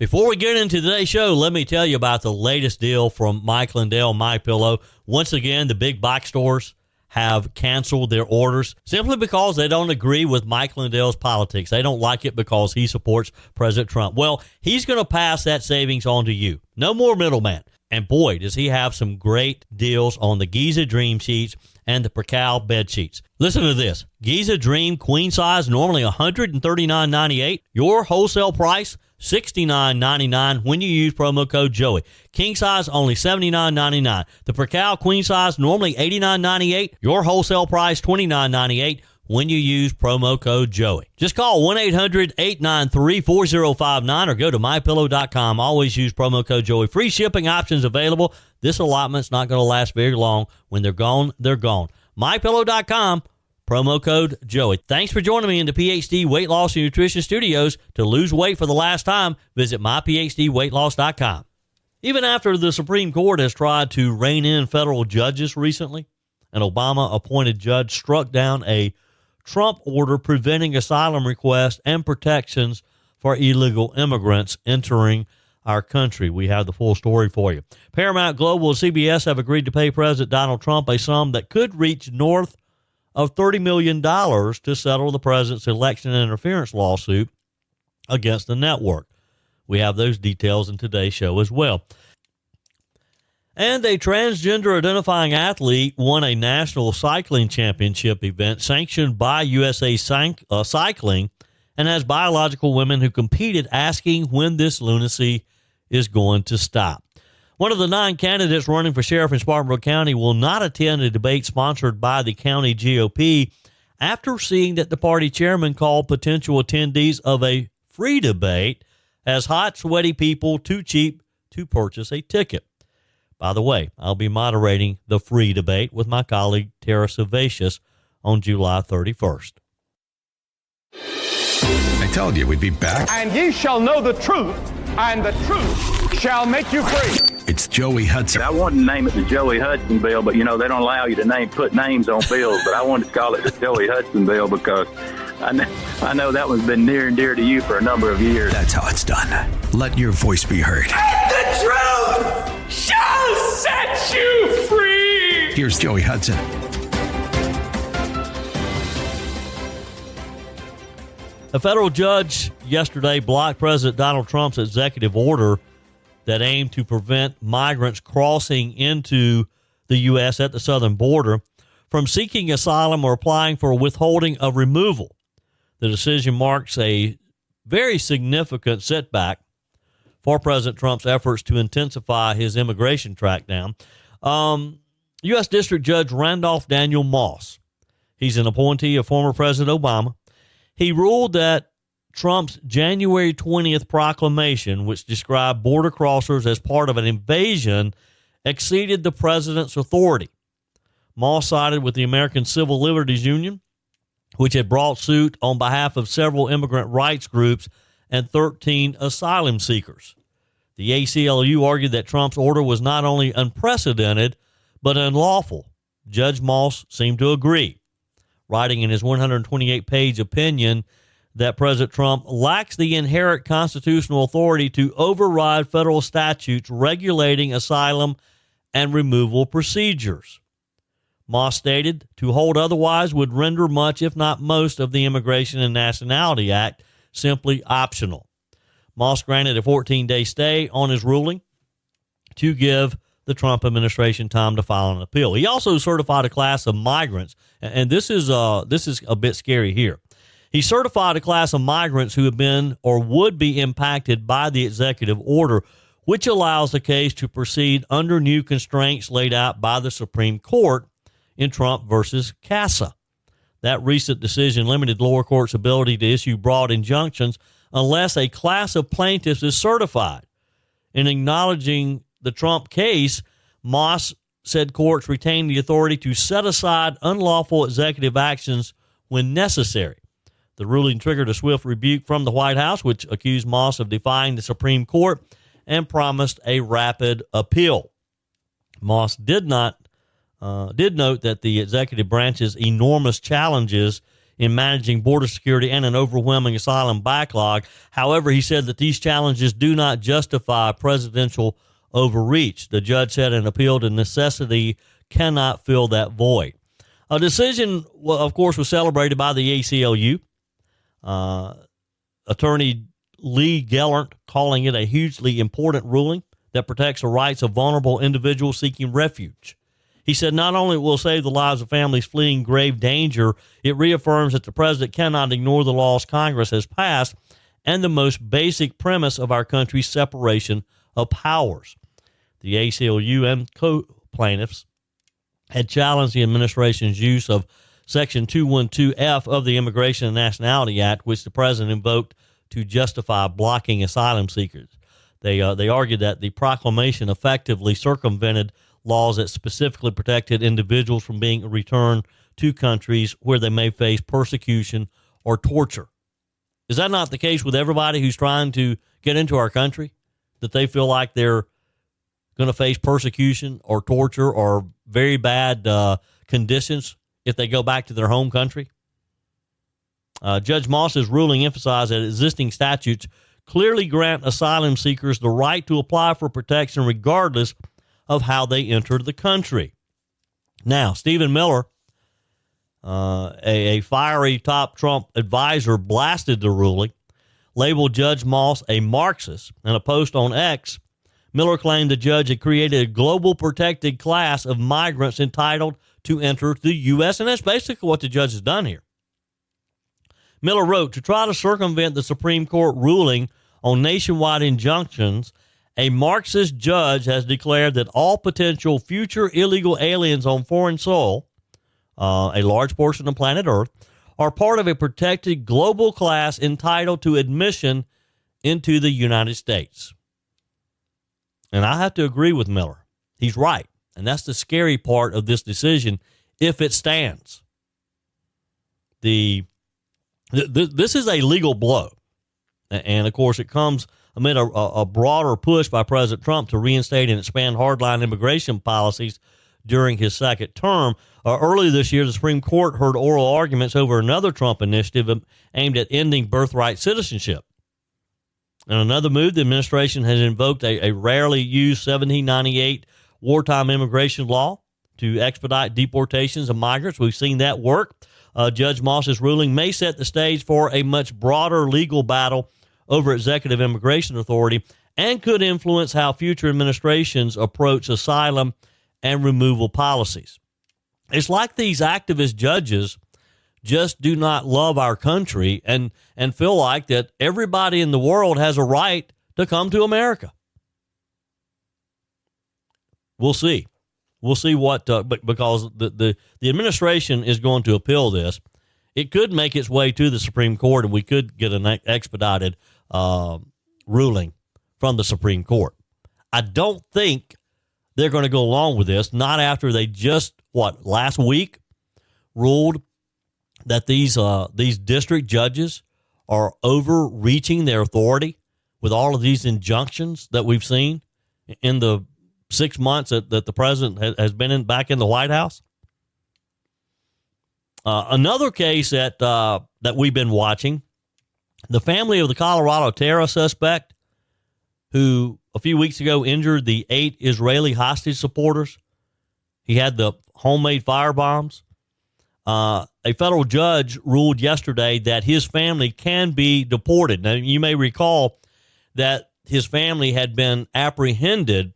Before we get into today's show, let me tell you about the latest deal from Mike Lindell, MyPillow. Once again, the big box stores have canceled their orders simply because they don't agree with Mike Lindell's politics. They don't like it because he supports President Trump. Well, he's going to pass that savings on to you. No more middleman. And boy, does he have some great deals on the Giza Dream sheets and the Percal bed sheets. Listen to this. Giza Dream queen size, normally $139.98. Your wholesale price, $69.99 when you use promo code Joey. King size, only $79.99. The Percal queen size, normally $89.98. Your wholesale price, $29.98 when you use promo code Joey. Just call 1-800-893-4059 or go to MyPillow.com. Always use promo code Joey. Free shipping options available. This allotment's not going to last very long. When they're gone, they're gone. MyPillow.com, promo code Joey. Thanks for joining me in the PhD Weight Loss and Nutrition Studios. To lose weight for the last time, visit myphdweightloss.com. Even after the Supreme Court has tried to rein in federal judges recently, an Obama-appointed judge struck down a Trump order preventing asylum requests and protections for illegal immigrants entering our country. We have the full story for you. Paramount Global and CBS have agreed to pay President Donald Trump a sum that could reach north of $30 million to settle the president's election interference lawsuit against the network. We have those details in today's show as well. And a transgender identifying athlete won a national cycling championship event sanctioned by USA Cycling and has biological women who competed asking when this lunacy is going to stop. One of the 9 candidates running for sheriff in Spartanburg County will not attend a debate sponsored by the county GOP after seeing that the party chairman called potential attendees of a free debate as hot, sweaty people too cheap to purchase a ticket. By the way, I'll be moderating the free debate with my colleague Tara Savacious on July 31st. I told you we'd be back. And ye shall know the truth, and the truth shall make you free. It's Joey Hudson. I wanted to name it the Joey Hudson bill, but, you know, they don't allow you to put names on bills. But I wanted to call it the Joey Hudson bill because I know that one's been near and dear to you for a number of years. That's how it's done. Let your voice be heard. And the truth shall set you free. Here's Joey Hudson. A federal judge yesterday blocked President Donald Trump's executive order that aimed to prevent migrants crossing into the U.S. at the southern border from seeking asylum or applying for withholding of removal. The decision marks a very significant setback for President Trump's efforts to intensify his immigration crackdown. U.S. District Judge Randolph Daniel Moss, he's an appointee of former President Obama. He ruled that Trump's January 20th proclamation, which described border crossers as part of an invasion, exceeded the president's authority. Moss sided with the American Civil Liberties Union, which had brought suit on behalf of several immigrant rights groups and 13 asylum seekers. The ACLU argued that Trump's order was not only unprecedented, but unlawful. Judge Moss seemed to agree, writing in his 128-page opinion that President Trump lacks the inherent constitutional authority to override federal statutes regulating asylum and removal procedures. Moss stated, to hold otherwise would render much, if not most, of the Immigration and Nationality Act simply optional. Moss granted a 14-day stay on his ruling to give the Trump administration time to file an appeal. He also certified a class of migrants, and this is a bit scary here. He certified a class of migrants who have been or would be impacted by the executive order, which allows the case to proceed under new constraints laid out by the Supreme Court in Trump versus CASA. That recent decision limited lower courts' ability to issue broad injunctions unless a class of plaintiffs is certified. In acknowledging the Trump case, Moss said courts retain the authority to set aside unlawful executive actions when necessary. The ruling triggered a swift rebuke from the White House, which accused Moss of defying the Supreme Court and promised a rapid appeal. Moss did note that the executive branch's enormous challenges in managing border security and an overwhelming asylum backlog. However, he said that these challenges do not justify presidential overreach. The judge said an appeal to necessity cannot fill that void. A decision, of course, was celebrated by the ACLU. Attorney Lee Gellert calling it a hugely important ruling that protects the rights of vulnerable individuals seeking refuge. He said not only will it save the lives of families fleeing grave danger, it reaffirms that the president cannot ignore the laws Congress has passed and the most basic premise of our country's separation of powers. The ACLU and co-plaintiffs had challenged the administration's use of Section 212F of the Immigration and Nationality Act, which the president invoked to justify blocking asylum seekers. They argued that the proclamation effectively circumvented laws that specifically protected individuals from being returned to countries where they may face persecution or torture. Is that not the case with everybody who's trying to get into our country? That they feel like they're going to face persecution or torture or very bad conditions if they go back to their home country? Judge Moss's ruling emphasized that existing statutes clearly grant asylum seekers the right to apply for protection regardless of how they entered the country. Now, Stephen Miller, a fiery top Trump advisor, blasted the ruling, labeled Judge Moss a Marxist. In a post on X, Miller claimed the judge had created a global protected class of migrants entitled to enter the U.S., and that's basically what the judge has done here. Miller wrote, to try to circumvent the Supreme Court ruling on nationwide injunctions, a Marxist judge has declared that all potential future illegal aliens on foreign soil, a large portion of planet Earth, are part of a protected global class entitled to admission into the United States. And I have to agree with Miller. He's right. And that's the scary part of this decision if it stands. This is a legal blow. And, of course, it comes amid a broader push by President Trump to reinstate and expand hardline immigration policies during his second term. Earlier this year, the Supreme Court heard oral arguments over another Trump initiative aimed at ending birthright citizenship. In another move, the administration has invoked a rarely used 1798 wartime immigration law to expedite deportations of migrants. We've seen that work. Judge Moss's ruling may set the stage for a much broader legal battle over executive immigration authority and could influence how future administrations approach asylum and removal policies. It's like these activist judges just do not love our country and feel like that everybody in the world has a right to come to America. We'll see. We'll see what, because the administration is going to appeal this. It could make its way to the Supreme Court, and we could get an expedited ruling from the Supreme Court. I don't think they're going to go along with this, not after they just, last week ruled that these district judges are overreaching their authority with all of these injunctions that we've seen in the 6 months that the president has been back in the White House. Another case that we've been watching, the family of the Colorado terror suspect who a few weeks ago injured the 8 Israeli hostage supporters. He had the homemade firebombs. A federal judge ruled yesterday that his family can be deported. Now, you may recall that his family had been apprehended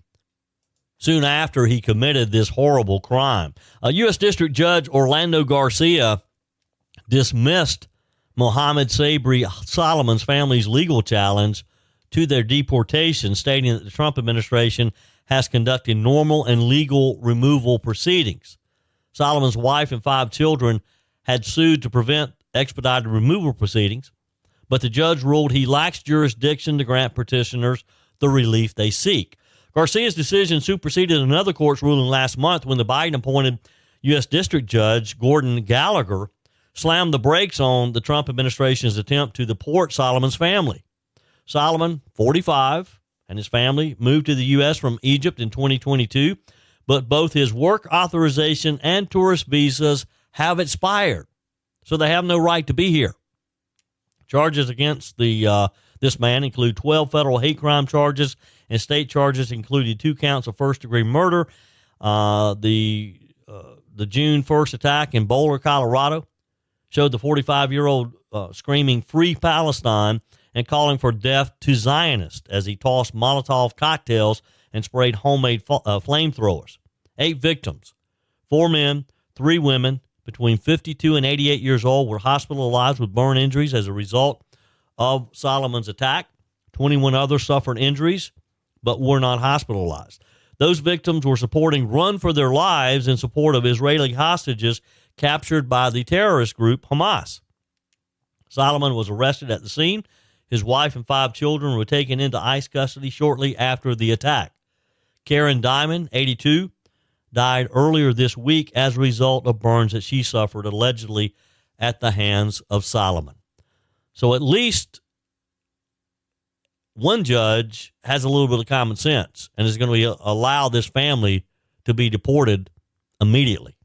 soon after he committed this horrible crime. U.S. District Judge Orlando Garcia dismissed Mohammed Sabri Solomon's family's legal challenge to their deportation, stating that the Trump administration has conducted normal and legal removal proceedings. Solomon's wife and 5 children had sued to prevent expedited removal proceedings, but the judge ruled he lacks jurisdiction to grant petitioners the relief they seek. Garcia's decision superseded another court's ruling last month when the Biden-appointed U.S. District Judge Gordon Gallagher slammed the brakes on the Trump administration's attempt to deport Solomon's family. Solomon, 45, and his family moved to the U.S. from Egypt in 2022, but both his work authorization and tourist visas have expired. so they have no right to be here. Charges against this man include 12 federal hate crime charges, and state charges included 2 counts of first-degree murder. The June 1st attack in Boulder, Colorado, showed the 45-year-old screaming "Free Palestine" and calling for death to Zionists as he tossed Molotov cocktails and sprayed homemade flamethrowers. 8 victims, 4 men, 3 women, between 52 and 88 years old, were hospitalized with burn injuries as a result of Solomon's attack. 21 others suffered injuries but were not hospitalized. Those victims were supporting Run for Their Lives in support of Israeli hostages captured by the terrorist group Hamas. Solomon was arrested at the scene. His wife and 5 children were taken into ICE custody shortly after the attack. Karen Diamond, 82, died earlier this week as a result of burns that she suffered allegedly at the hands of Solomon. So at least one judge has a little bit of common sense and is going to allow this family to be deported immediately.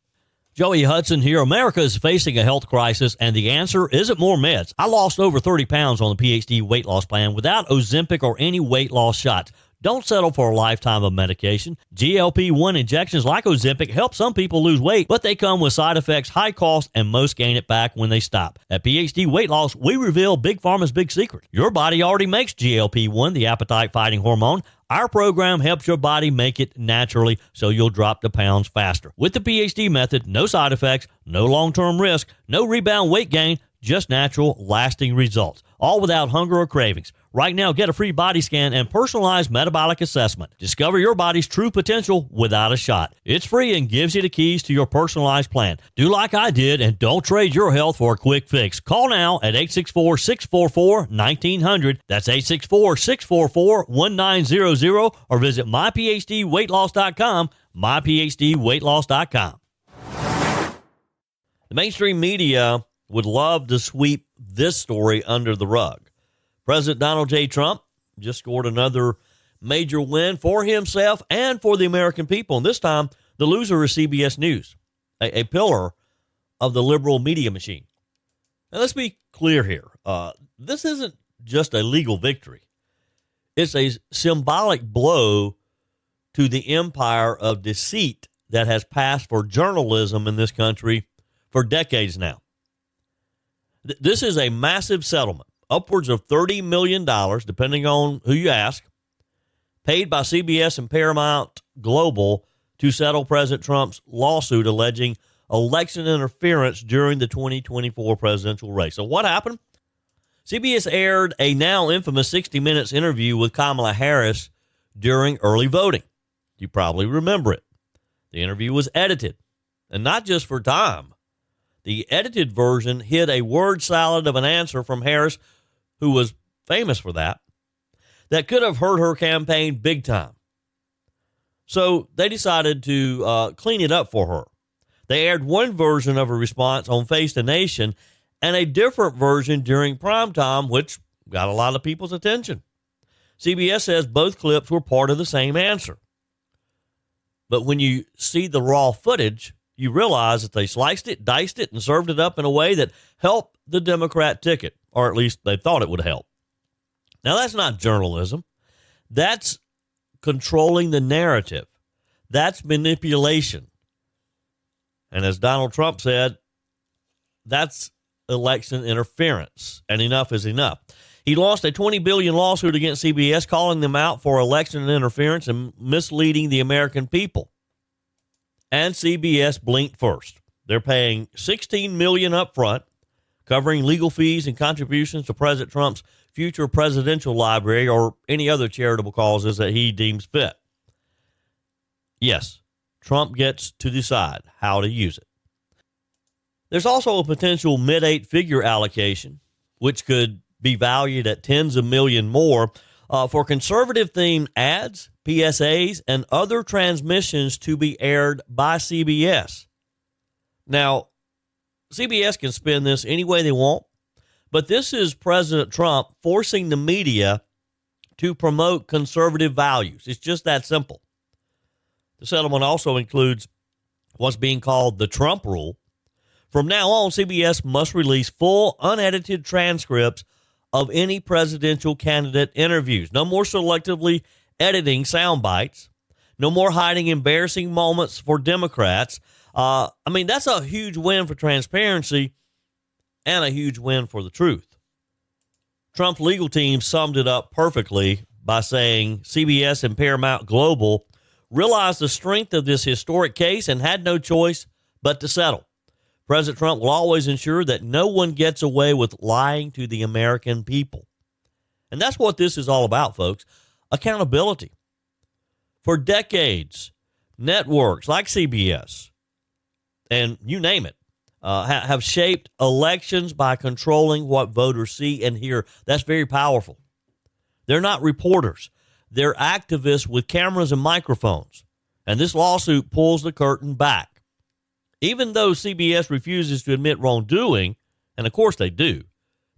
Joey Hudson here. America is facing a health crisis, and the answer isn't more meds. I lost over 30 pounds on the PhD weight loss plan without Ozempic or any weight loss shots. Don't settle for a lifetime of medication. GLP-1 injections like Ozempic help some people lose weight, but they come with side effects, high cost, and most gain it back when they stop. At PhD Weight Loss, we reveal Big Pharma's big secret. Your body already makes GLP-1, the appetite-fighting hormone. Our program helps your body make it naturally so you'll drop the pounds faster. With the PhD method, no side effects, no long-term risk, no rebound weight gain, just natural, lasting results, all without hunger or cravings. Right now, get a free body scan and personalized metabolic assessment. Discover your body's true potential without a shot. It's free and gives you the keys to your personalized plan. Do like I did and don't trade your health for a quick fix. Call now at 864-644-1900. That's 864-644-1900 or visit myphdweightloss.com, myphdweightloss.com. The mainstream media would love to sweep this story under the rug. President Donald J. Trump just scored another major win for himself and for the American people. And this time, the loser is CBS News, a pillar of the liberal media machine. Now, let's be clear here. This isn't just a legal victory. It's a symbolic blow to the empire of deceit that has passed for journalism in this country for decades now. This is a massive settlement, upwards of $30 million, depending on who you ask, paid by CBS and Paramount Global to settle President Trump's lawsuit alleging election interference during the 2024 presidential race. So what happened? CBS aired a now infamous 60 Minutes interview with Kamala Harris during early voting. You probably remember it. The interview was edited, and not just for time. The edited version hid a word salad of an answer from Harris, who was famous for that could have hurt her campaign big time. So they decided to clean it up for her. They aired one version of her response on Face the Nation and a different version during primetime, which got a lot of people's attention. CBS says both clips were part of the same answer. But when you see the raw footage, you realize that they sliced it, diced it, and served it up in a way that helped the Democrat ticket, or at least they thought it would help. Now, that's not journalism. That's controlling the narrative. That's manipulation. And as Donald Trump said, that's election interference, and enough is enough. He lost a $20 billion lawsuit against CBS, calling them out for election interference and misleading the American people. And CBS blinked first. They're paying $16 million up front, covering legal fees and contributions to President Trump's future presidential library or any other charitable causes that he deems fit. Yes, Trump gets to decide how to use it. There's also a potential mid-8-figure allocation, which could be valued at tens of millions more, for conservative-themed ads, PSAs, and other transmissions to be aired by CBS. Now, CBS can spin this any way they want, but this is President Trump forcing the media to promote conservative values. It's just that simple. The settlement also includes what's being called the Trump rule. From now on, CBS must release full, unedited transcripts of any presidential candidate interviews. No more selectively editing sound bites. No more hiding embarrassing moments for Democrats. That's a huge win for transparency and a huge win for the truth. Trump's legal team summed it up perfectly by saying CBS and Paramount Global realized the strength of this historic case and had no choice but to settle. President Trump will always ensure that no one gets away with lying to the American people. And that's what this is all about, folks. Accountability. For decades, networks like CBS, and you name it, have shaped elections by controlling what voters see and hear. That's very powerful. They're not reporters. They're activists with cameras and microphones. And this lawsuit pulls the curtain back. Even though CBS refuses to admit wrongdoing, and of course they do,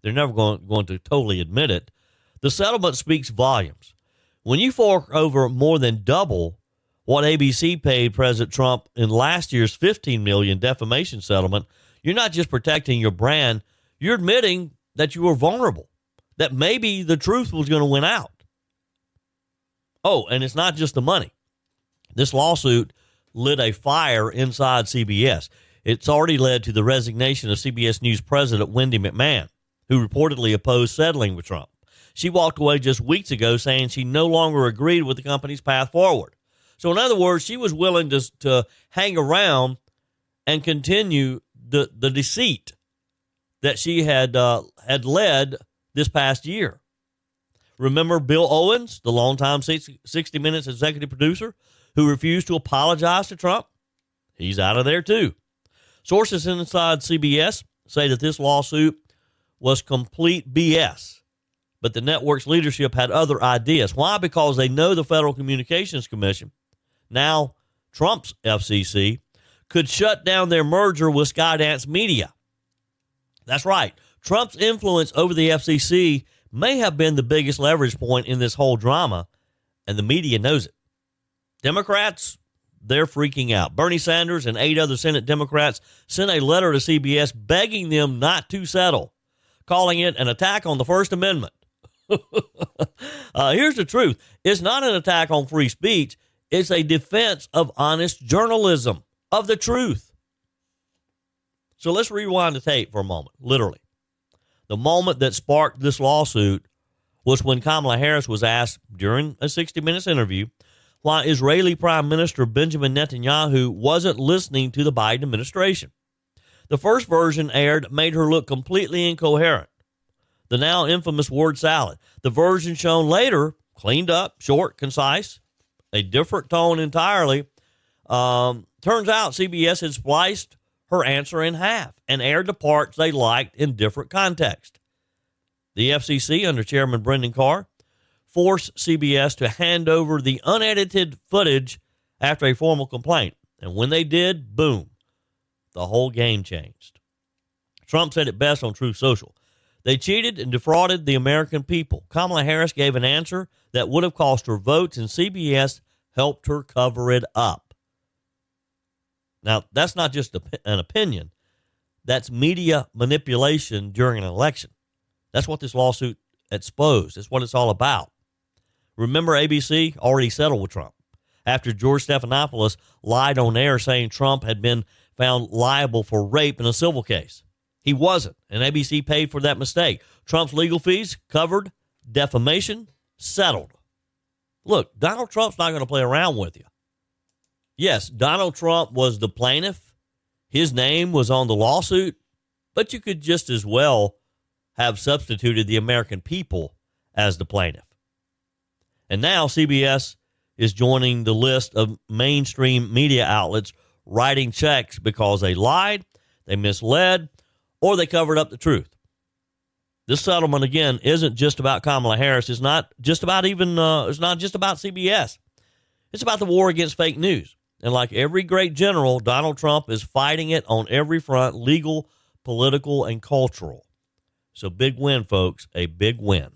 they're never going to totally admit it, the settlement speaks volumes. When you fork over more than double what ABC paid President Trump in last year's $15 million defamation settlement, you're not just protecting your brand, you're admitting that you were vulnerable, that maybe the truth was going to win out. Oh, and it's not just the money. This lawsuit lit a fire inside CBS. It's already led to the resignation of CBS News president Wendy McMahon, who reportedly opposed settling with Trump. She walked away just weeks ago saying she no longer agreed with the company's path forward. So in other words, she was willing to hang around and continue the deceit that she had led this past year. Remember Bill Owens, the longtime 60 Minutes executive producer, who refused to apologize to Trump? He's out of there too. Sources inside CBS say that this lawsuit was complete BS, but the network's leadership had other ideas. Why? Because they know the Federal Communications Commission, now Trump's FCC, could shut down their merger with Skydance Media. That's right. Trump's influence over the FCC may have been the biggest leverage point in this whole drama, and the media knows it. Democrats, they're freaking out. Bernie Sanders and 8 other Senate Democrats sent a letter to CBS begging them not to settle, calling it an attack on the First Amendment. Here's the truth. It's not an attack on free speech. It's a defense of honest journalism, of the truth. So let's rewind the tape for a moment, literally. The moment that sparked this lawsuit was when Kamala Harris was asked during a 60 Minutes interview why Israeli Prime Minister Benjamin Netanyahu wasn't listening to the Biden administration. The first version aired made her look completely incoherent. The now infamous word salad. The version shown later, cleaned up, short, concise, a different tone entirely. Turns out CBS had spliced her answer in half and aired the parts they liked in different context. The FCC, under Chairman Brendan Carr, forced CBS to hand over the unedited footage after a formal complaint. And when they did, boom, the whole game changed. Trump said it best on Truth Social. They cheated and defrauded the American people. Kamala Harris gave an answer that would have cost her votes, and CBS helped her cover it up. Now, that's not just an opinion. That's media manipulation during an election. That's what this lawsuit exposed. That's what it's all about. Remember, ABC already settled with Trump after George Stephanopoulos lied on air saying Trump had been found liable for rape in a civil case. He wasn't, and ABC paid for that mistake. Trump's legal fees covered, defamation settled. Look, Donald Trump's not going to play around with you. Yes, Donald Trump was the plaintiff. His name was on the lawsuit, but you could just as well have substituted the American people as the plaintiff. And now CBS is joining the list of mainstream media outlets writing checks because they lied, they misled, or they covered up the truth. This settlement, again, isn't just about Kamala Harris. It's not just about CBS. It's about the war against fake news. And like every great general, Donald Trump is fighting it on every front, legal, political, and cultural. So big win, folks, a big win.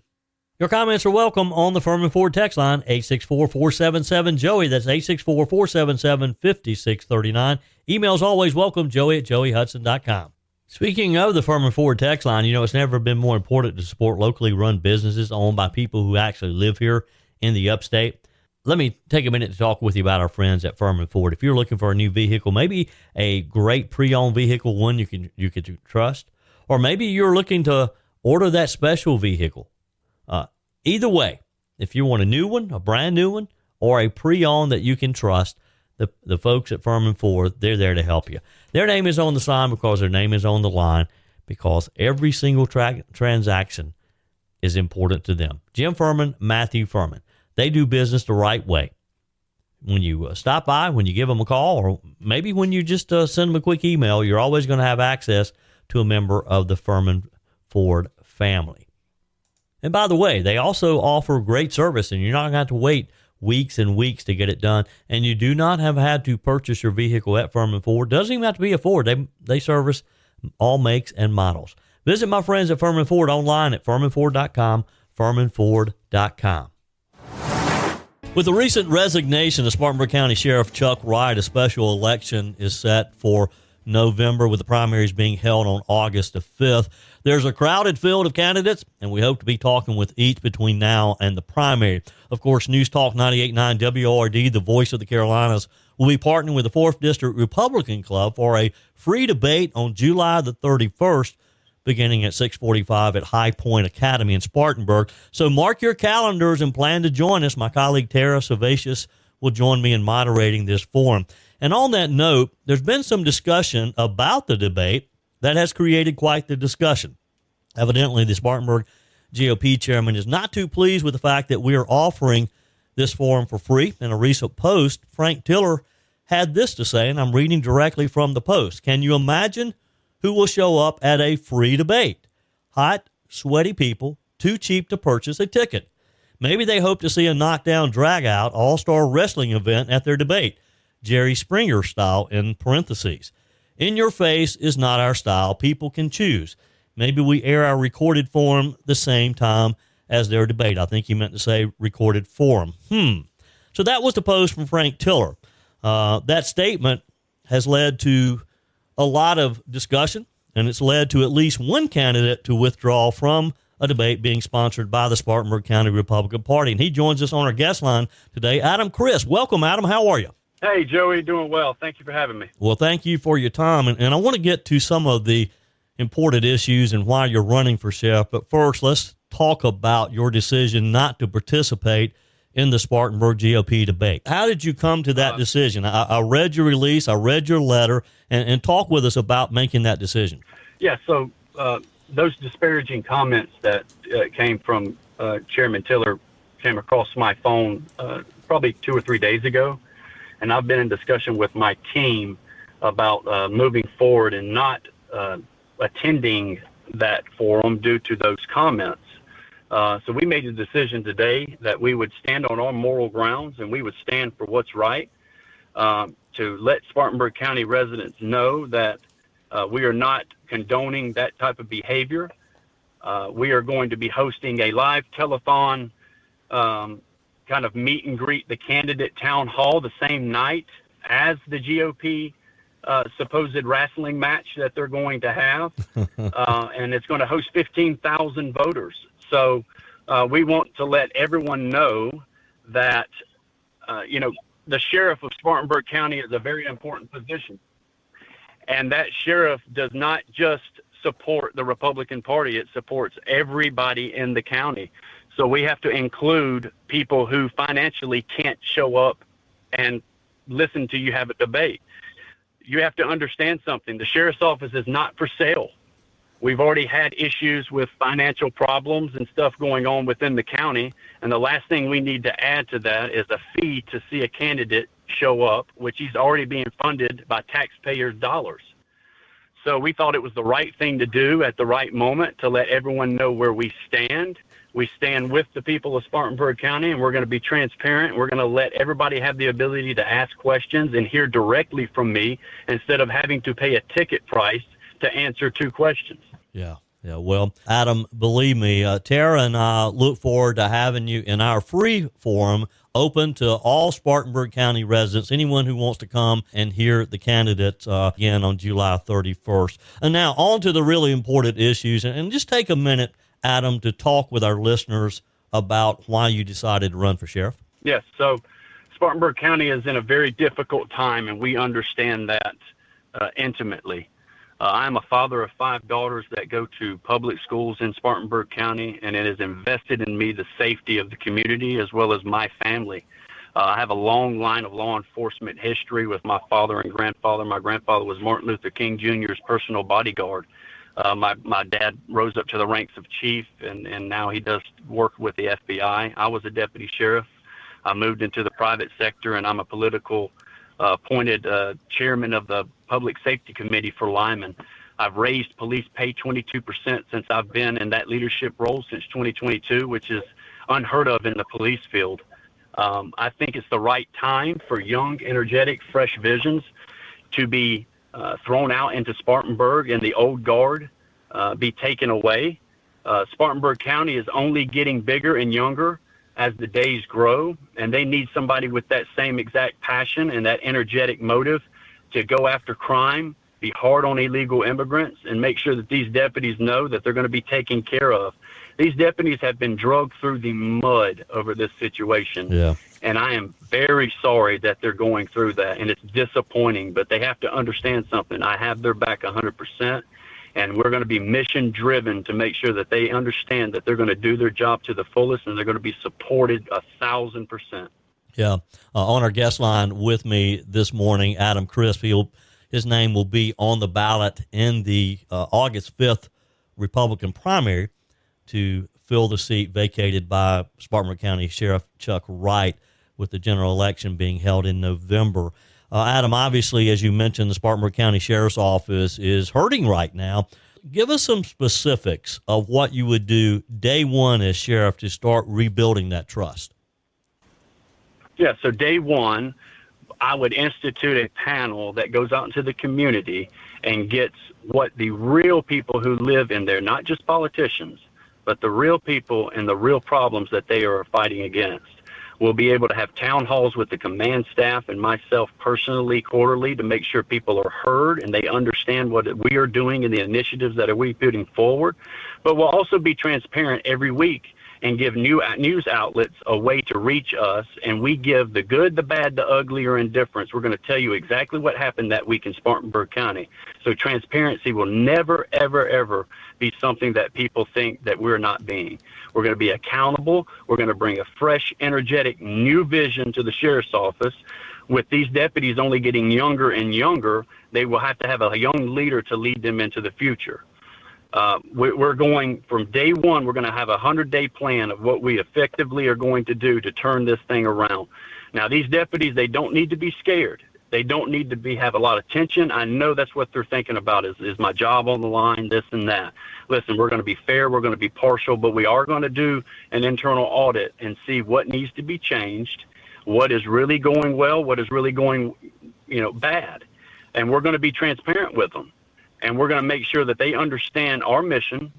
Your comments are welcome on the Furman Ford text line, 864-477-JOEY. That's 864-477-5639. Emails always welcome, joey@joeyhudson.com. Speaking of the Furman Ford text line, it's never been more important to support locally run businesses owned by people who actually live here in the upstate. Let me take a minute to talk with you about our friends at Furman Ford. If you're looking for a new vehicle, maybe a great pre-owned vehicle, one you can trust, or maybe you're looking to order that special vehicle. Either way, if you want a new one, a brand new one, or a pre-owned that you can trust, the folks at Furman Ford, they're there to help you. Their name is on the sign because their name is on the line, because every single transaction is important to them. Jim Furman, Matthew Furman. They do business the right way. When you stop by, when you give them a call, or maybe when you just send them a quick email, you're always going to have access to a member of the Furman Ford family. And by the way, they also offer great service, and you're not going to have to wait weeks and weeks to get it done. And you do not have had to purchase your vehicle at Furman Ford. Doesn't even have to be a Ford. They service all makes and models. Visit my friends at Furman Ford online at furmanford.com, furmanford.com. With the recent resignation of Spartanburg County Sheriff Chuck Wright, a special election is set for November, with the primaries being held on August the 5th. There's a crowded field of candidates, and we hope to be talking with each between now and the primary. Of course, News Talk 98.9 WORD, the voice of the Carolinas, will be partnering with the 4th District Republican Club for a free debate on July the 31st, beginning at 6:45 at High Point Academy in Spartanburg. So mark your calendars and plan to join us. My colleague Tara Savacious will join me in moderating this forum. And on that note, there's been some discussion about the debate that has created quite the discussion. Evidently, the Spartanburg GOP chairman is not too pleased with the fact that we are offering this forum for free. In a recent post, Frank Tiller had this to say, and I'm reading directly from the post. Can you imagine who will show up at a free debate? Hot, sweaty people, too cheap to purchase a ticket. Maybe they hope to see a knockdown, drag-out, all-star wrestling event at their debate. Jerry Springer style, in parentheses. In your face is not our style. People can choose. Maybe we air our recorded forum the same time as their debate. I think he meant to say recorded forum. So that was the post from Frank Tiller. That statement has led to a lot of discussion, and it's led to at least one candidate to withdraw from a debate being sponsored by the Spartanburg County Republican Party. And he joins us on our guest line today, Adam Crisp. Welcome, Adam. How are you? Hey, Joey, doing well. Thank you for having me. Well, thank you for your time. And I want to get to some of the important issues and why you're running for sheriff. But first, let's talk about your decision not to participate in the Spartanburg GOP debate. How did you come to that decision? I read your release, I read your letter, and talk with us about making that decision. Yeah, so those disparaging comments that came from Chairman Tiller came across my phone probably 2 or 3 days ago. And I've been in discussion with my team about moving forward and not attending that forum due to those comments. So we made a decision today that we would stand on our moral grounds and we would stand for what's right, to let Spartanburg County residents know that we are not condoning that type of behavior. We are going to be hosting a live telethon kind of meet and greet the candidate town hall the same night as the GOP supposed wrestling match that they're going to have. And it's going to host 15,000 voters. So we want to let everyone know that, the sheriff of Spartanburg County is a very important position. And that sheriff does not just support the Republican Party, it supports everybody in the county. So we have to include people who financially can't show up and listen to you have a debate. You have to understand something. The sheriff's office is not for sale. We've already had issues with financial problems and stuff going on within the county. And the last thing we need to add to that is a fee to see a candidate show up, which he's already being funded by taxpayers' dollars. So we thought it was the right thing to do at the right moment to let everyone know where we stand. We stand with the people of Spartanburg County, and we're going to be transparent. We're going to let everybody have the ability to ask questions and hear directly from me instead of having to pay a ticket price to answer 2 questions. Yeah. Yeah, well, Adam, believe me, Tara and I look forward to having you in our free forum open to all Spartanburg County residents, anyone who wants to come and hear the candidates again on July 31st. And now on to the really important issues. And just take a minute, Adam, to talk with our listeners about why you decided to run for sheriff. Yes, so Spartanburg County is in a very difficult time, and we understand that intimately. I'm a father of 5 daughters that go to public schools in Spartanburg County, and it has invested in me the safety of the community as well as my family. I have a long line of law enforcement history with my father and grandfather. My grandfather was Martin Luther King Jr.'s personal bodyguard. My dad rose up to the ranks of chief, and now he does work with the FBI. I was a deputy sheriff. I moved into the private sector, and I'm a political appointed chairman of the Public Safety Committee for Lyman. I've raised police pay 22% since I've been in that leadership role since 2022, which is unheard of in the police field. I think it's the right time for young, energetic, fresh visions to be thrown out into Spartanburg and the old guard be taken away. Spartanburg County is only getting bigger and younger as the days grow, and they need somebody with that same exact passion and that energetic motive to go after crime, be hard on illegal immigrants, and make sure that these deputies know that they're going to be taken care of. These deputies have been dragged through the mud over this situation. Yeah. And I am very sorry that they're going through that, and it's disappointing, but they have to understand something. I have their back 100%, and we're going to be mission-driven to make sure that they understand that they're going to do their job to the fullest, and they're going to be supported 1,000%. Yeah. On our guest line with me this morning, Adam Crisp. His name will be on the ballot in the August 5th Republican primary to fill the seat vacated by Spartanburg County Sheriff Chuck Wright, with the general election being held in November. Adam, obviously, as you mentioned, the Spartanburg County Sheriff's Office is hurting right now. Give us some specifics of what you would do day one as sheriff to start rebuilding that trust. Yeah, so day one, I would institute a panel that goes out into the community and gets what the real people who live in there, not just politicians, but the real people and the real problems that they are fighting against. We'll be able to have town halls with the command staff and myself personally quarterly to make sure people are heard and they understand what we are doing and the initiatives that we're putting forward. But we'll also be transparent every week and give news outlets a way to reach us, and we give the good, the bad, the ugly, or indifference. We're going to tell you exactly what happened that week in Spartanburg County. So transparency will never, ever, ever be something that people think that we're not being. We're going to be accountable. We're going to bring a fresh, energetic, new vision to the sheriff's office. With these deputies only getting younger and younger, they will have to have a young leader to lead them into the future. We're going from day one, we're going to have a 100-day plan of what we effectively are going to do to turn this thing around. Now, these deputies, they don't need to be scared. They don't need to have a lot of tension. I know that's what they're thinking about is my job on the line, this and that. Listen, we're going to be fair, we're going to be partial, but we are going to do an internal audit and see what needs to be changed, what is really going well, what is really going, bad. And we're going to be transparent with them. And we're going to make sure that they understand our mission.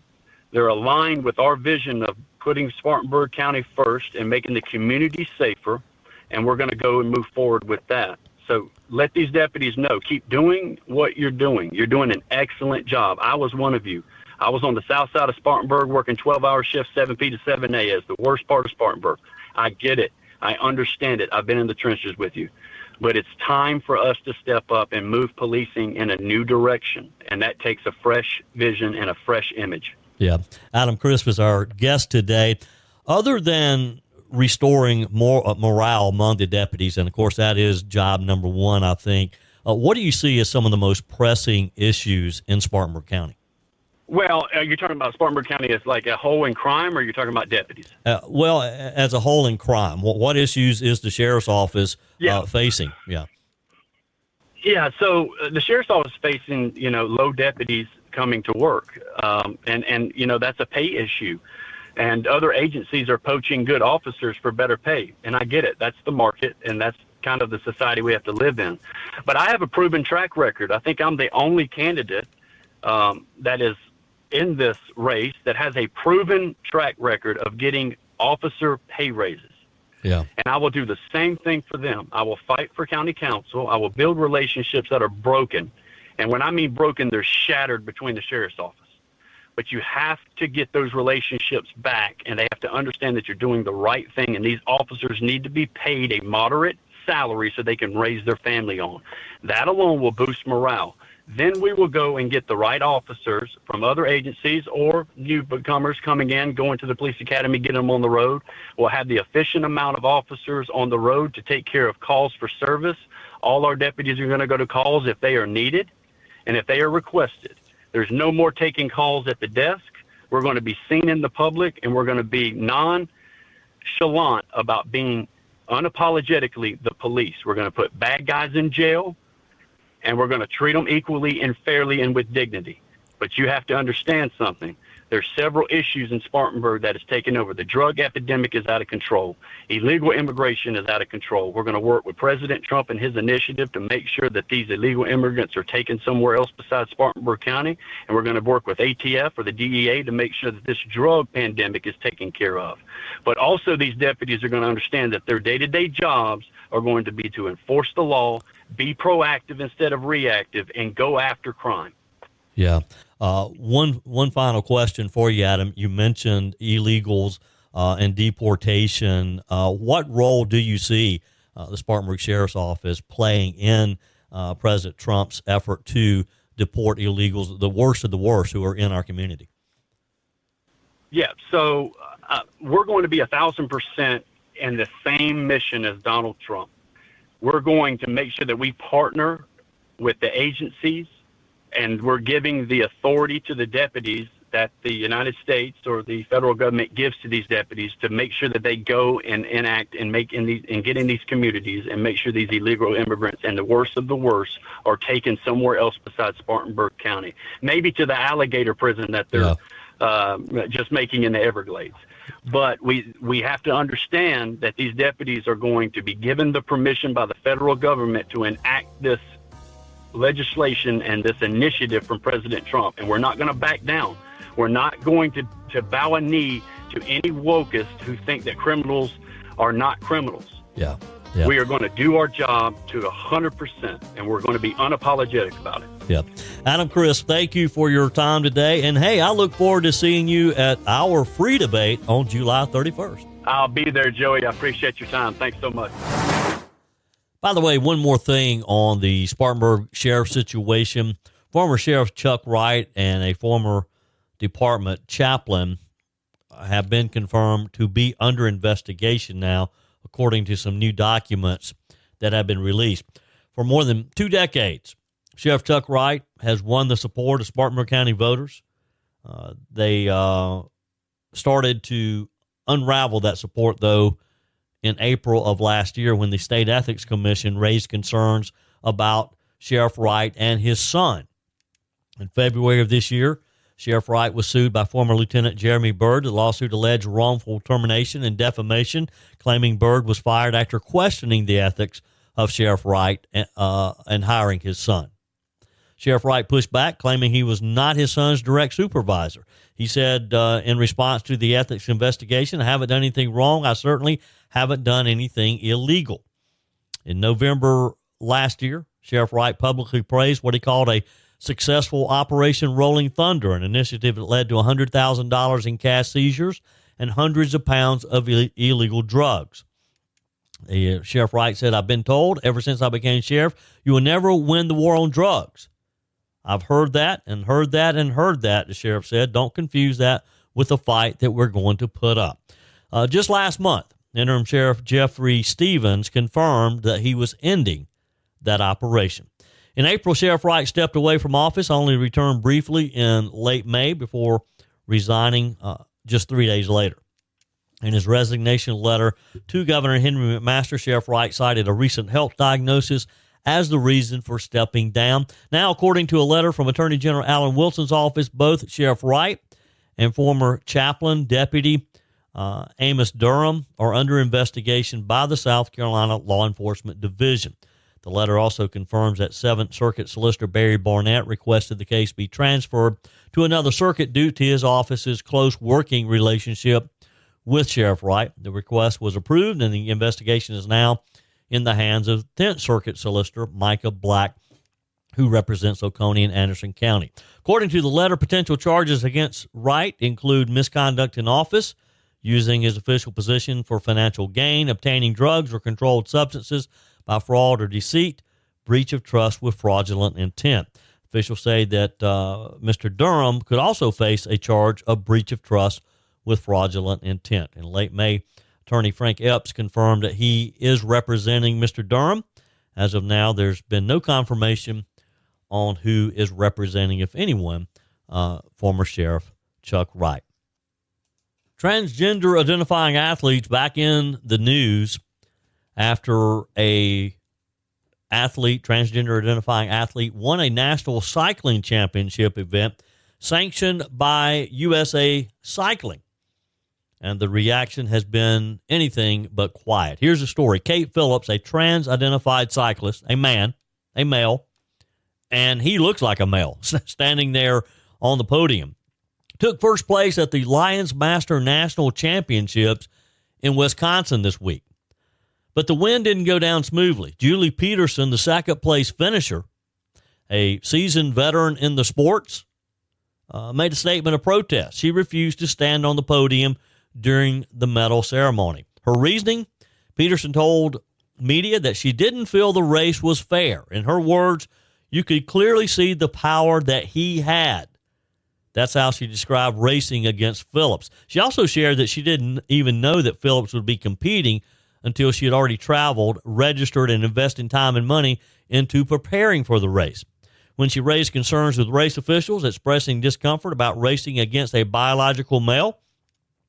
They're aligned with our vision of putting Spartanburg County first and making the community safer. And we're going to go and move forward with that. So let these deputies know, keep doing what you're doing. You're doing an excellent job. I was one of you. I was on the south side of Spartanburg working 12-hour shifts, 7P to 7A, as the worst part of Spartanburg. I get it. I understand it. I've been in the trenches with you. But it's time for us to step up and move policing in a new direction, and that takes a fresh vision and a fresh image. Yeah. Adam Crisp is our guest today. Other than restoring more morale among the deputies, and, of course, that is job number one, I think, what do you see as some of the most pressing issues in Spartanburg County? Well, you're talking about Spartanburg County as like a whole in crime, or you're talking about deputies? Well, as a whole in crime, what issues is the sheriff's office facing? Yeah. Yeah. So the sheriff's office facing, low deputies coming to work, and that's a pay issue, and other agencies are poaching good officers for better pay, and I get it. That's the market, and that's kind of the society we have to live in. But I have a proven track record. I think I'm the only candidate that is in this race that has a proven track record of getting officer pay raises. Yeah. And I will do the same thing for them. I will fight for county council. I will build relationships that are broken. And when I mean broken, they're shattered between the sheriff's office. But you have to get those relationships back, and they have to understand that you're doing the right thing. And these officers need to be paid a moderate salary so they can raise their family on. That alone will boost morale. Then we will go and get the right officers from other agencies or newcomers coming in, going to the police academy, getting them on the road. We'll have the efficient amount of officers on the road to take care of calls for service. All our deputies are going to go to calls if they are needed and if they are requested. There's no more taking calls at the desk. We're going to be seen in the public, and we're going to be nonchalant about being unapologetically the police. We're going to put bad guys in jail, and we're going to treat them equally and fairly and with dignity. But you have to understand something. There's several issues in Spartanburg that is taking over. The drug epidemic is out of control. Illegal immigration is out of control. We're going to work with President Trump and his initiative to make sure that these illegal immigrants are taken somewhere else besides Spartanburg County. And we're going to work with ATF or the DEA to make sure that this drug pandemic is taken care of. But also these deputies are going to understand that their day-to-day jobs are going to be to enforce the law, be proactive instead of reactive, and go after crime. Yeah. One final question for you, Adam. You mentioned illegals and deportation. What role do you see the Spartanburg Sheriff's Office playing in President Trump's effort to deport illegals, the worst of the worst who are in our community? Yeah, so we're going to be 1,000% in the same mission as Donald Trump. We're going to make sure that we partner with the agencies, and we're giving the authority to the deputies that the United States or the federal government gives to these deputies to make sure that they go and enact and get in these communities and make sure these illegal immigrants and the worst of the worst are taken somewhere else besides Spartanburg County, maybe to the alligator prison that they're just making in the Everglades. But we have to understand that these deputies are going to be given the permission by the federal government to enact this legislation and this initiative from President Trump, and we're not going to back down. We're not going to bow a knee to any wokists who think that criminals are not criminals. Yeah. We are going to do our job to 100%, and we're going to be unapologetic about it. Yeah. Adam Crisp, thank you for your time today. And, hey, I look forward to seeing you at our free debate on July 31st. I'll be there, Joey. I appreciate your time. Thanks so much. By the way, one more thing on the Spartanburg sheriff situation. Former Sheriff Chuck Wright and a former department chaplain have been confirmed to be under investigation now, according to some new documents that have been released. For more than 2 decades, Sheriff Chuck Wright has won the support of Spartanburg County voters. They started to unravel that support, though, in April of last year when the State Ethics Commission raised concerns about Sheriff Wright and his son. In February of this year, Sheriff Wright was sued by former Lieutenant Jeremy Byrd. The lawsuit alleged wrongful termination and defamation, claiming Byrd was fired after questioning the ethics of Sheriff Wright and hiring his son. Sheriff Wright pushed back, claiming he was not his son's direct supervisor. He said in response to the ethics investigation, I haven't done anything wrong. I certainly haven't done anything illegal. In November last year, Sheriff Wright publicly praised what he called a successful Operation Rolling Thunder, an initiative that led to $100,000 in cash seizures and hundreds of pounds of illegal drugs. Sheriff Wright said, I've been told ever since I became sheriff, you will never win the war on drugs. I've heard that and heard that and heard that, the sheriff said. Don't confuse that with the fight that we're going to put up. Just last month, Interim Sheriff Jeffrey Stevens confirmed that he was ending that operation. In April, Sheriff Wright stepped away from office, only returned briefly in late May before resigning just 3 days later. In his resignation letter to Governor Henry McMaster, Sheriff Wright cited a recent health diagnosis as the reason for stepping down. Now, according to a letter from Attorney General Alan Wilson's office, both Sheriff Wright and former chaplain Deputy Amos Durham are under investigation by the South Carolina Law Enforcement Division. The letter also confirms that Seventh Circuit Solicitor Barry Barnett requested the case be transferred to another circuit due to his office's close working relationship with Sheriff Wright. The request was approved, and the investigation is now in the hands of 10th Circuit Solicitor Micah Black, who represents Oconee and Anderson County. According to the letter, potential charges against Wright include misconduct in office, using his official position for financial gain, obtaining drugs or controlled substances by fraud or deceit, breach of trust with fraudulent intent. Officials say that Mr. Durham could also face a charge of breach of trust with fraudulent intent. In late May, attorney Frank Epps confirmed that he is representing Mr. Durham. As of now, there's been no confirmation on who is representing, if anyone, former Sheriff Chuck Wright. Transgender identifying athletes back in the news after a transgender identifying athlete won a national cycling championship event sanctioned by USA Cycling. And the reaction has been anything but quiet. Here's the story. Kate Phillips, a trans-identified cyclist, a male, and he looks like a male, standing there on the podium, took first place at the Lions Master National Championships in Wisconsin this week. But the win didn't go down smoothly. Julie Peterson, the second-place finisher, a seasoned veteran in the sports, made a statement of protest. She refused to stand on the podium during the medal ceremony. Her reasoning, Peterson told media that she didn't feel the race was fair. In her words, you could clearly see the power that he had. That's how she described racing against Phillips. She also shared that she didn't even know that Phillips would be competing until she had already traveled, registered, and invested time and money into preparing for the race. When she raised concerns with race officials expressing discomfort about racing against a biological male,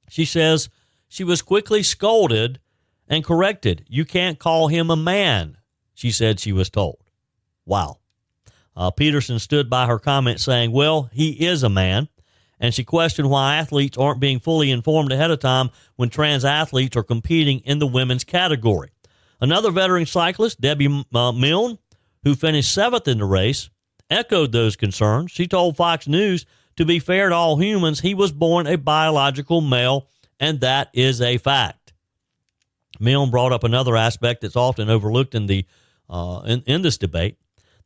she says she was quickly scolded and corrected. You can't call him a man, she said she was told. Wow. Peterson stood by her comment saying, well, he is a man. And she questioned why athletes aren't being fully informed ahead of time when trans athletes are competing in the women's category. Another veteran cyclist, Debbie Milne, who finished 7th in the race, echoed those concerns. She told Fox News, to be fair to all humans, he was born a biological male, and that is a fact. Milne brought up another aspect that's often overlooked in this debate,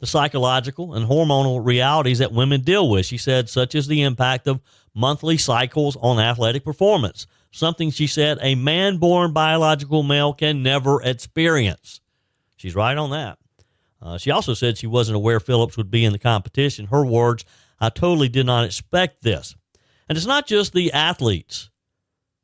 the psychological and hormonal realities that women deal with, she said, such as the impact of monthly cycles on athletic performance, something she said a man-born biological male can never experience. She's right on that. She also said she wasn't aware Phillips would be in the competition. Her words, I totally did not expect this. And it's not just the athletes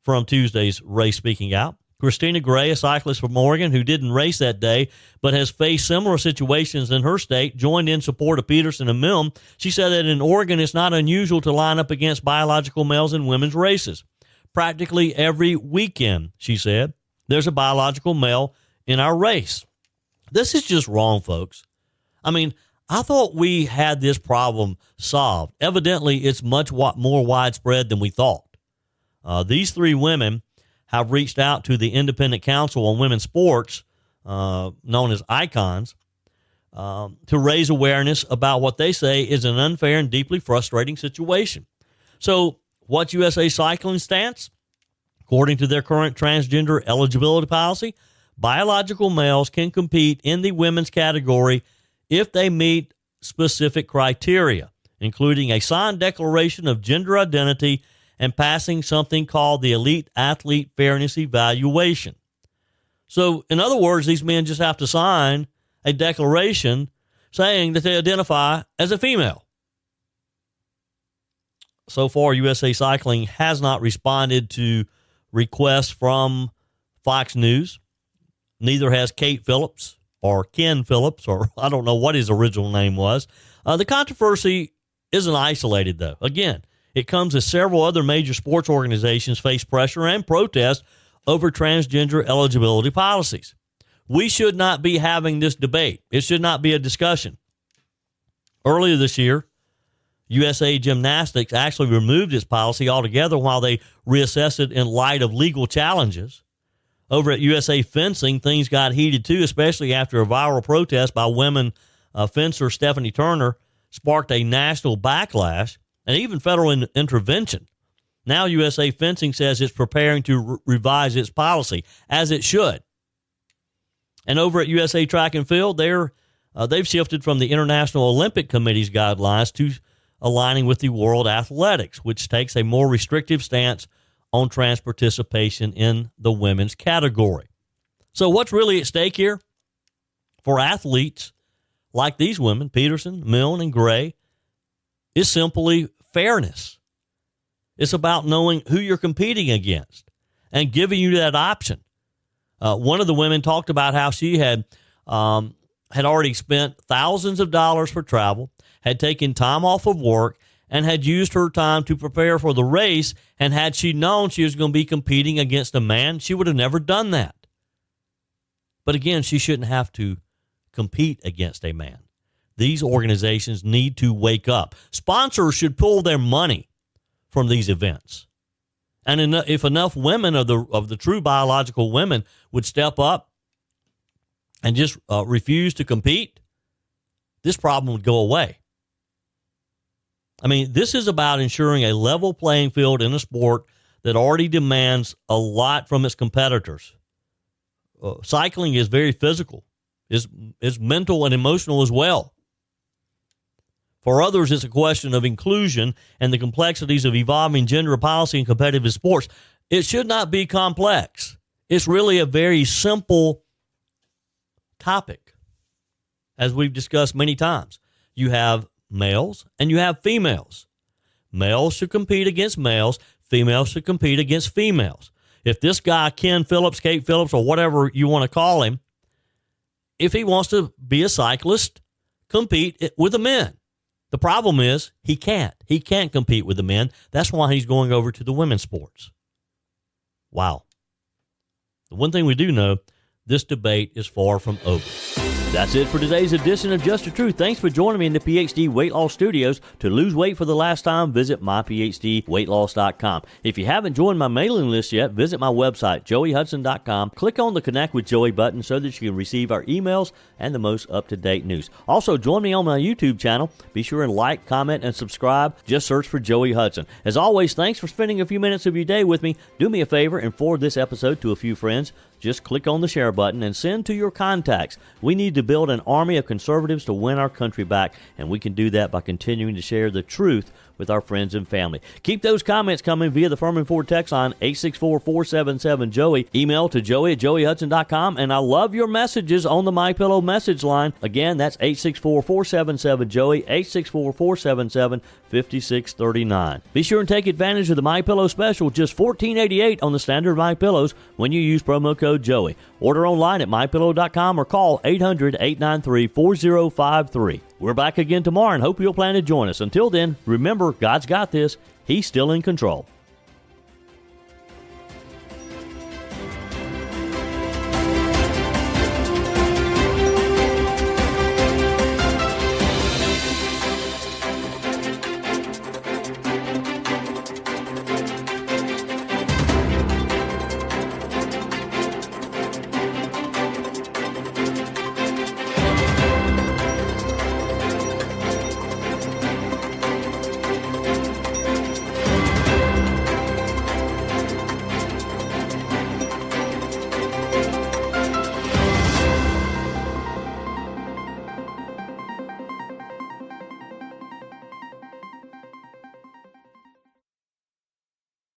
from Tuesday's race speaking out. Christina Gray, a cyclist from Oregon who didn't race that day but has faced similar situations in her state, joined in support of Peterson and Milne. She said that in Oregon it's not unusual to line up against biological males in women's races. Practically every weekend, she said, there's a biological male in our race. This is just wrong, folks. I mean, I thought we had this problem solved. Evidently, it's much more widespread than we thought. These three women have reached out to the Independent Council on Women's Sports, known as ICONS, to raise awareness about what they say is an unfair and deeply frustrating situation. So what's USA Cycling's stance? According to their current transgender eligibility policy, biological males can compete in the women's category if they meet specific criteria, including a signed declaration of gender identity and passing something called the Elite Athlete Fairness Evaluation. So, in other words, these men just have to sign a declaration saying that they identify as a female. So far, USA Cycling has not responded to requests from Fox News. Neither has Kate Phillips or Ken Phillips, or I don't know what his original name was. The controversy isn't isolated, though. Again, it comes as several other major sports organizations face pressure and protest over transgender eligibility policies. We should not be having this debate. It should not be a discussion. Earlier this year, USA Gymnastics actually removed its policy altogether while they reassessed it in light of legal challenges. Over at USA Fencing, things got heated too, especially after a viral protest by women fencer Stephanie Turner sparked a national backlash and even federal intervention. Now USA Fencing says it's preparing to revise its policy, as it should. And over at USA Track and Field, they've shifted from the International Olympic Committee's guidelines to aligning with the World Athletics, which takes a more restrictive stance on trans participation in the women's category. So what's really at stake here? For athletes like these women, Peterson, Milne, and Gray, is simply fairness. It's about knowing who you're competing against and giving you that option. One of the women talked about how she had already spent thousands of dollars for travel, had taken time off of work, and had used her time to prepare for the race. And had she known she was going to be competing against a man, she would have never done that. But again, she shouldn't have to compete against a man. These organizations need to wake up. Sponsors should pull their money from these events. And if enough women of the true biological women would step up and just refuse to compete, this problem would go away. I mean, this is about ensuring a level playing field in a sport that already demands a lot from its competitors. Cycling is very physical. It's mental and emotional as well. For others, it's a question of inclusion and the complexities of evolving gender policy in competitive sports. It should not be complex. It's really a very simple topic, as we've discussed many times. You have males and you have females. Males should compete against males. Females should compete against females. If this guy, Ken Phillips, Kate Phillips, or whatever you want to call him, if he wants to be a cyclist, compete with the men. The problem is he can't. He can't compete with the men. That's why he's going over to the women's sports. Wow. The one thing we do know, this debate is far from over. That's it for today's edition of Just the Truth. Thanks for joining me in the PhD Weight Loss Studios. To lose weight for the last time, visit myphdweightloss.com. If you haven't joined my mailing list yet, visit my website, joeyhudson.com. Click on the Connect with Joey button so that you can receive our emails and the most up-to-date news. Also, join me on my YouTube channel. Be sure and like, comment, and subscribe. Just search for Joey Hudson. As always, thanks for spending a few minutes of your day with me. Do me a favor and forward this episode to a few friends. Just click on the share button and send to your contacts. We need to build an army of conservatives to win our country back, and we can do that by continuing to share the truth with our friends and family. Keep those comments coming via the Furman Ford text line 864-477-JOEY. Email to joey@joeyhudson.com, and I love your messages on the MyPillow message line. Again, that's 864-477-JOEY, 864-477-5639. Be sure and take advantage of the MyPillow special, just $14.88 on the standard MyPillows when you use promo code Joey. Order online at mypillow.com or call 800-893-4053. We're back again tomorrow and hope you'll plan to join us. Until then, remember, God's got this. He's still in control.